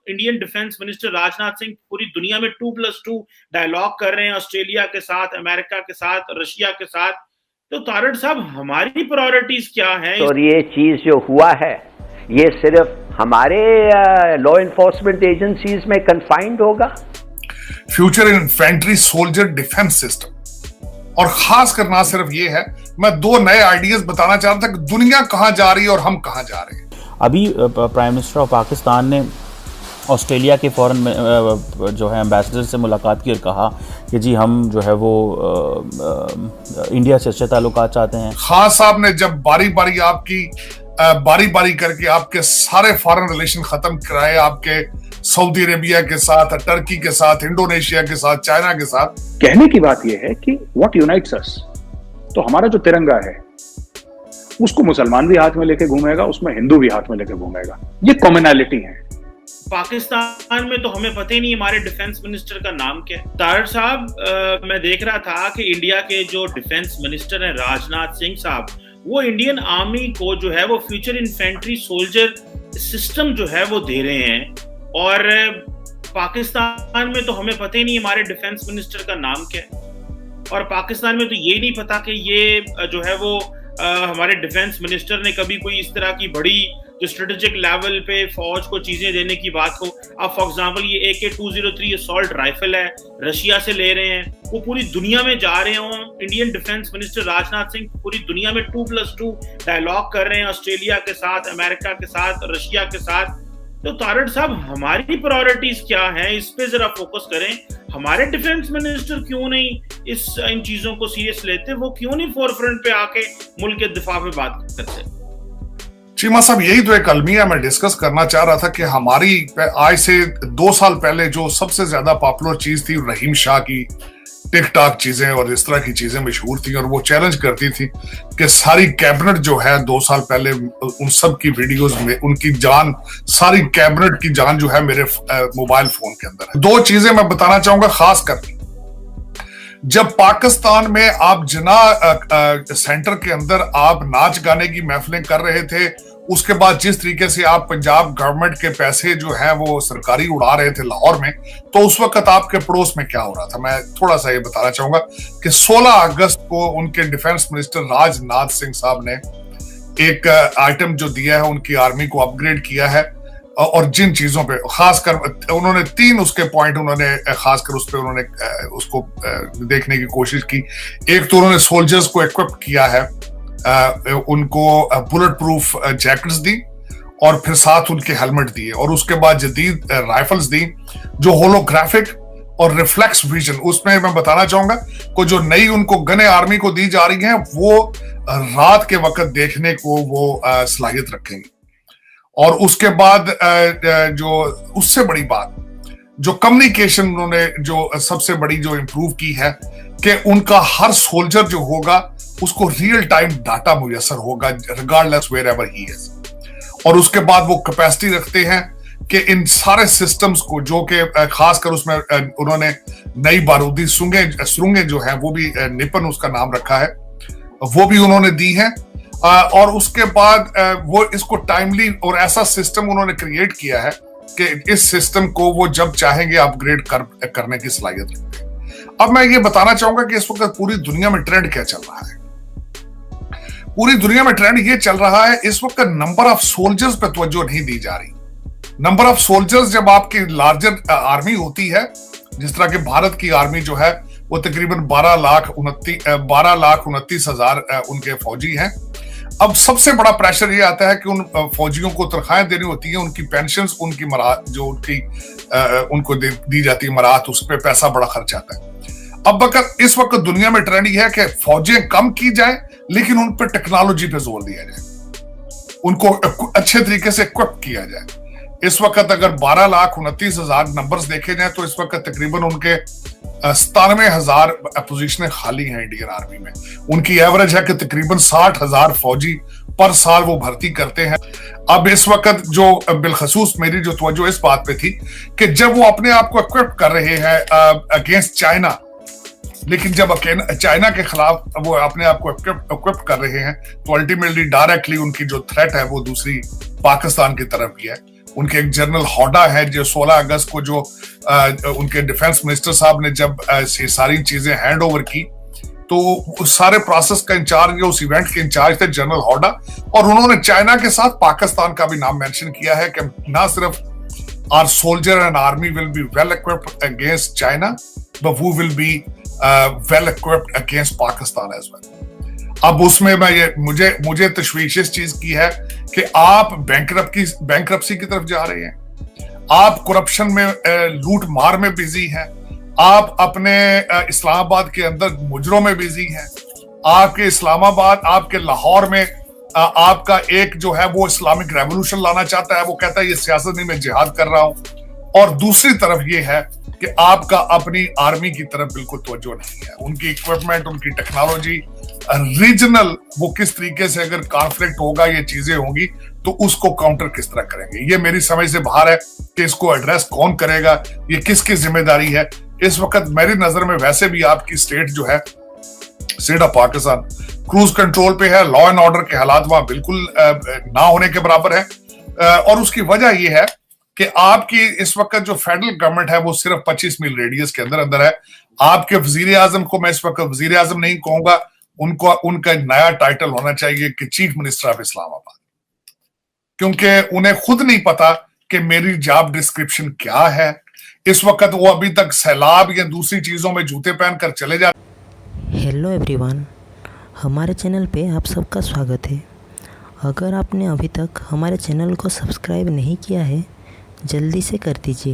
Indian defence minister Rajnath Singh पूरी दुनिया में 2+2 डायलॉग कर रहे हैं, ऑस्ट्रेलिया के साथ, अमेरिका के साथ, रशिया के साथ। तो तारड़ साहब, हमारी प्रायोरिटीज क्या हैं? और ये चीज जो हुआ है ये सिर्फ हमारे लॉ इन्फोर्समेंट एजेंसीज में कन्फाइंड होगा? Future infantry soldier defence system, और खास कर ना सिर्फ ये है, मैं दो नए आइडियाज बताना चाह रहा था कि दुनिया कहां जा रही है और हम कहां जा रहे हैं। अभी प्राइम मिनिस्टर ऑफ पाकिस्तान ने ऑस्ट्रेलिया के फॉरेन जो है एम्बेसडर से मुलाकात की और कहा कि जी हम जो है वो इंडिया से अच्छे ताल्लुकात चाहते हैं। खान साहब ने जब बारी बारी करके आपके सारे फॉरेन रिलेशन खत्म कराए, आपके सऊदी अरेबिया के साथ, टर्की के साथ, इंडोनेशिया के साथ, चाइना के साथ। कहने की बात यह है कि व्हाट यूनाइट्स अस, तो हमारा जो तिरंगा है उसको मुसलमान भी हाथ में लेके घूमेगा, उसमें हिंदू भी हाथ में लेके घूमेगा। ये कॉमनैलिटी है। पाकिस्तान में तो हमें पता ही नहीं हमारे डिफेंस मिनिस्टर का नाम क्या है। तारड़ साहब, मैं देख रहा था कि इंडिया के जो डिफेंस मिनिस्टर हैं राजनाथ सिंह साहब, वो इंडियन आर्मी को जो है वो फ्यूचर इन्फेंट्री सोल्जर सिस्टम जो है वो दे रहे हैं, और पाकिस्तान में तो हमें पता ही नहीं हमारे डिफेंस मिनिस्टर का नाम क्या है। और पाकिस्तान में तो ये नहीं पता कि ये जो है वो हमारे डिफेंस मिनिस्टर ने कभी कोई इस तरह की बड़ी जो स्ट्रेटेजिक लेवल पे फौज को चीजें देने की बात हो। अब फॉर एग्जांपल ये AK-203 असॉल्ट राइफल है, रशिया से ले रहे हैं, वो पूरी दुनिया में जा रहे हों। Indian defence minister Rajnath Singh पूरी दुनिया में 2+2 डायलॉग कर रहे हैं, ऑस्ट्रेलिया के साथ, अमेरिका के साथ, रशिया के साथ। तो तारड़ साहब, हमारी प्रायोरिटीज क्या हैं, इस पे जरा फोकस करें। हमारे डिफेंस मिनिस्टर क्यों नहीं इन चीजों को सीरियस लेते? वो क्यों नहीं फोरफ्रंट पे आके मुल्क के दिफा में बात करते? चीमा साहब, यही तो एक अलमिया मैं डिस्कस करना चाह रहा था कि हमारी आज से 2 साल पहले जो सबसे ज्यादा पॉपुलर चीज थी रहीम शाह की टिकटॉक चीजें और इस तरह की चीजें मशहूर थी, और वो चैलेंज करती थी कि सारी कैबिनेट जो है 2 साल पहले उन सब की वीडियोस में उनकी जान, सारी कैबिनेट की जान जो है मेरे मोबाइल फोन के अंदर है। 2 चीजें मैं बताना चाहूंगा खास कर। जब पाकिस्तान में आप जिना सेंटर के अंदर आप नाच गाने की महफिलें कर रहे थे, उसके बाद जिस तरीके से आप पंजाब गवर्नमेंट के पैसे जो है वो सरकारी उड़ा रहे थे लाहौर में, तो उस वक्त आपके पड़ोस में क्या हो रहा था, मैं थोड़ा सा ये बताना चाहूंगा कि 16 अगस्त को उनके डिफेंस मिनिस्टर राजनाथ सिंह साहब ने एक आइटम जो दिया है, उनकी आर्मी को अपग्रेड किया है, और जिन चीजों पे खासकर उन्होंने 3 उसके पॉइंट उन्होंने खासकर उस पे उन्होंने उसको देखने की कोशिश की। एक तो उन्होंने सोल्जर्स को इक्विप किया है, उनको बुलेट प्रूफ जैकेट्स दी, और फिर साथ उनके हेलमेट दिए, और उसके बाद जदीद राइफल्स दी जो होलोग्राफिक और रिफ्लेक्स विजन। उसमें मैं बताना चाहूंगा को जो नई उनको गने आर्मी को दी जा रही है वो रात के वक्त देखने को वो सलाहियत रखेंगे। और उसके बाद जो उससे बड़ी बात, जो कम्युनिकेशन उन्होंने जो सबसे बड़ी जो इंप्रूव की है कि उनका हर सोल्जर जो होगा उसको रियल टाइम डाटा मुयसर होगा regardless wherever he is. और उसके बाद वो कैपेसिटी रखते हैं कि इन सारे सिस्टम्स को, जो कि खासकर उसमें उन्होंने नई बारूदी सुरंगें जो है वो भी निपन उसका नाम रखा है, वो भी उन्होंने दी है। और उसके बाद वो इसको टाइमली और ऐसा सिस्टम उन्होंने क्रिएट किया है कि इस सिस्टम को वो जब चाहेंगे अपग्रेड करने की सलाहियत रखते हैं। अब मैं ये बताना चाहूंगा कि इस वक्त पूरी दुनिया में ट्रेंड क्या चल रहा है। पूरी दुनिया में ट्रेंड ये चल रहा है इस वक्त नंबर ऑफ सोल्जर्स पे तवज्जो नहीं दी जा रही। नंबर ऑफ सोल्जर्स, जब आपकी लार्जर आर्मी होती है, जिस तरह की भारत की आर्मी जो है वो तकरीबन 12,29,000 उनके फौजी हैं। अब सबसे बड़ा प्रेशर ये आता है कि उन फौजियों को तनख्वाहें देनी होती है, उनकी पेंशन्स, उनकी मराहत जो उनको दी जाती है मराहत, उस पर पैसा बड़ा खर्च आता है। अब इस वक्त दुनिया में ट्रेंड ये है कि फौजें कम की जाए लेकिन उन पर टेक्नोलॉजी पे जोर दिया जाए, उनको अच्छे तरीके से इक्विप किया जाए। इस वक्त अगर 12,29,000 नंबर्स देखे जाए तो इस वक्त तकरीबन उनके 97,000 पोजीशनें खाली हैं इंडियन आर्मी में। उनकी एवरेज है कि तकरीबन 60,000 फौजी पर साल वो भर्ती करते हैं। अब इस वक्त जो बिलखसूस मेरी जो तवज्जो इस बात पे थी कि जब वो अपने आप को इक्विप कर रहे हैं अगेंस्ट चाइना, लेकिन जब चाइना के खिलाफ वो अपने आप को इक्विप कर रहे हैं तो अल्टीमेटली डायरेक्टली उनकी जो थ्रेट है वो दूसरी पाकिस्तान की तरफ की है। उनके एक जनरल हौडा है जो 16 अगस्त को जो उनके डिफेंस मिनिस्टर साहब ने जब ये सारी चीजें हैंड ओवर की, तो उस सारे प्रोसेस का इंचार्ज, उस इवेंट के इंचार्ज थे जनरल हौडा, और उन्होंने चाइना के साथ पाकिस्तान का भी नाम मेंशन किया है कि ना सिर्फ our soldier and army will be well equipped against China, but वो will be well equipped against Pakistan as well. अब उसमें मुझे तशवीश इस चीज की है कि आप बैंकरप्सी की तरफ जा रहे हैं, आप करप्शन में लूट मार में बिजी हैं, आप अपने इस्लामाबाद के अंदर मुजरों में बिजी हैं, आपके इस्लामाबाद, आपके लाहौर में आपका एक जो है वो इस्लामिक रेवोल्यूशन लाना चाहता है, वो कहता है ये सियासत नहीं, मैं जिहाद कर रहा हूं। और दूसरी तरफ ये है कि आपका अपनी आर्मी की तरफ बिल्कुल तवज्जो नहीं है, उनकी इक्विपमेंट, उनकी टेक्नोलॉजी, रीजनल वो किस तरीके से अगर कॉन्फ्लिक्ट होगा, ये चीजें होंगी तो उसको काउंटर किस तरह करेंगे, ये मेरी समझ से बाहर है कि इसको एड्रेस कौन करेगा, ये किसकी जिम्मेदारी है। इस वक्त मेरी नजर में वैसे भी आपकी स्टेट जो है, state of Pakistan, cruise control पे है, लॉ एंड ऑर्डर के हालात वहां बिल्कुल ना होने के बराबर है। और उसकी वजह यह है कि आपकी इस वक्त जो फेडरल गवर्नमेंट है वो सिर्फ 25 मील रेडियस के अंदर अंदर है। आपके वजीर आजम को मैं इस वक्त वजीर आजम नहीं कहूंगा, उनका नया टाइटल होना चाहिए कि चीफ मिनिस्टर ऑफ इस्लामाबाद, क्योंकि उन्हें खुद नहीं पता कि मेरी जॉब डिस्क्रिप्शन क्या है। इस वक्त वो अभी तक सैलाब या दूसरी चीजों में जूते पहनकर चले जाते। हेलो एवरीवन, हमारे चैनल पे आप सबका स्वागत है। अगर आपने अभी तक हमारे चैनल को सब्सक्राइब नहीं किया है, जल्दी से कर दीजिए।